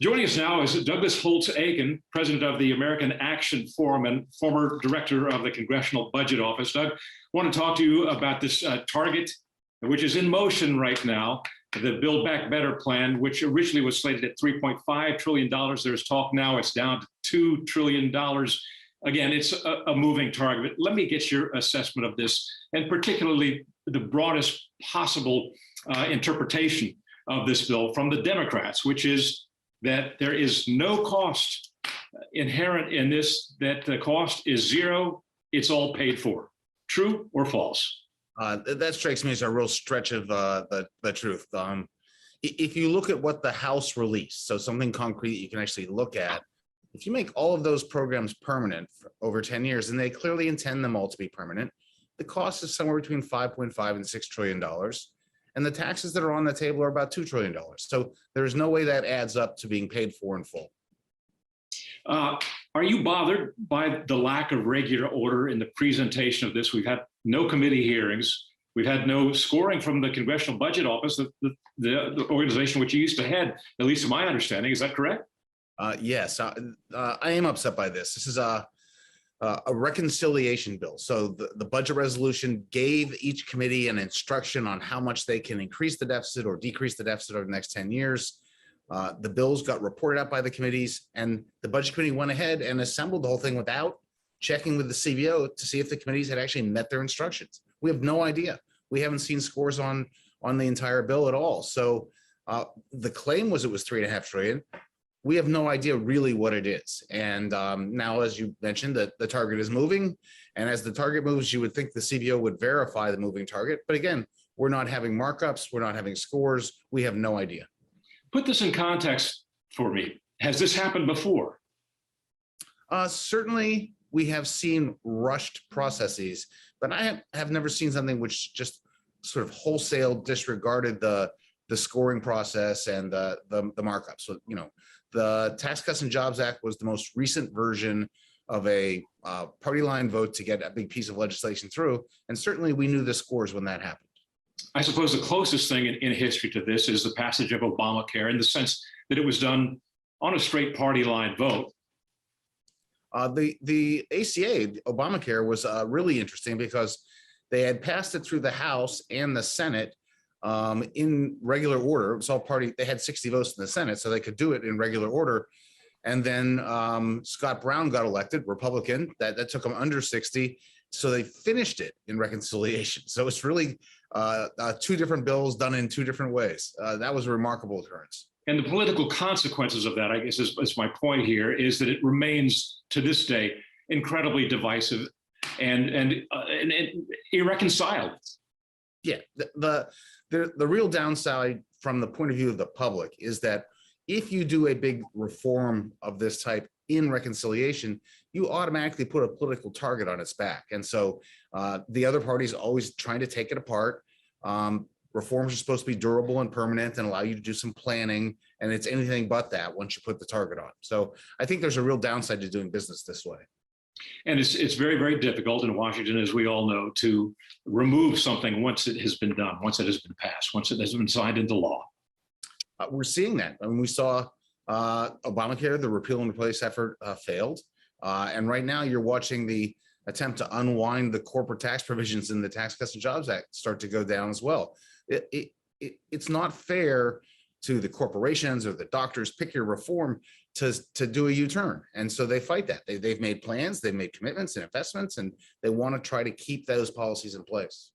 Joining us now is Douglas Holtz-Eakin, president of the American Action Forum and former director of the Congressional Budget Office. Doug, I want to talk to you about this target, which is in motion right now, the Build Back Better plan, which originally was slated at $3.5 trillion. There's talk now it's down to $2 trillion. Again, it's a moving target. Let me get your assessment of this, and particularly the broadest possible interpretation of this bill from the Democrats, which is that there is no cost inherent in this, that the cost is zero, it's all paid for. True or false? That strikes me as a real stretch of the truth. If you look at what the House released, so something concrete you can actually look at, if you make all of those programs permanent for over 10 years, and they clearly intend them all to be permanent, the cost is somewhere between $5.5 and $6 trillion. And the taxes that are on the table are about $2 trillion. So there's no way that adds up to being paid for in full. Are you bothered by the lack of regular order in the presentation of this? We've had no committee hearings. We've had no scoring from the Congressional Budget Office, the organization which you used to head, at least to my understanding. Is that correct? Yes, I am upset by this. This is a reconciliation bill. So the budget resolution gave each committee an instruction on how much they can increase the deficit or decrease the deficit over the next 10 years. The bills got reported out by the committees, and the budget committee went ahead and assembled the whole thing without checking with the CBO to see if the committees had actually met their instructions. We have no idea. We haven't seen scores on the entire bill at all. So the claim was it was $3.5 trillion. We have no idea really what it is. And now, as you mentioned, the target is moving. And as the target moves, you would think the CBO would verify the moving target. But again, we're not having markups. We're not having scores. We have no idea. Put this in context for me. Has this happened before? Certainly, we have seen rushed processes, but I have never seen something which just sort of wholesale disregarded the scoring process and the markups. So, the Tax Cuts and Jobs Act was the most recent version of a party line vote to get a big piece of legislation through. And certainly we knew the scores when that happened. I suppose the closest thing in history to this is the passage of Obamacare, in the sense that it was done on a straight party line vote. The ACA, Obamacare, was really interesting because they had passed it through the House and the Senate in regular order. It was all party. They had 60 votes in the Senate, so they could do it in regular order. And then Scott Brown got elected, Republican. That took him under 60. So they finished it in reconciliation. So it's really two different bills done in two different ways. That was a remarkable occurrence. And the political consequences of that, I guess, is my point here, is that it remains to this day incredibly divisive and irreconcilable. Yeah, the real downside from the point of view of the public is that if you do a big reform of this type in reconciliation, you automatically put a political target on its back. And so the other party's always trying to take it apart. Reforms are supposed to be durable and permanent and allow you to do some planning. And it's anything but that once you put the target on. So I think there's a real downside to doing business this way. And it's very, very difficult in Washington, as we all know, to remove something once it has been done, once it has been passed, once it has been signed into law. We're seeing that. I mean, we saw Obamacare, the repeal and replace effort failed. And right now you're watching the attempt to unwind the corporate tax provisions in the Tax Cuts and Jobs Act start to go down as well. It's not fair to the corporations or the doctors, pick your reform, to do a U-turn. And so they fight that. They've made plans, they've made commitments and investments, and they want to try to keep those policies in place.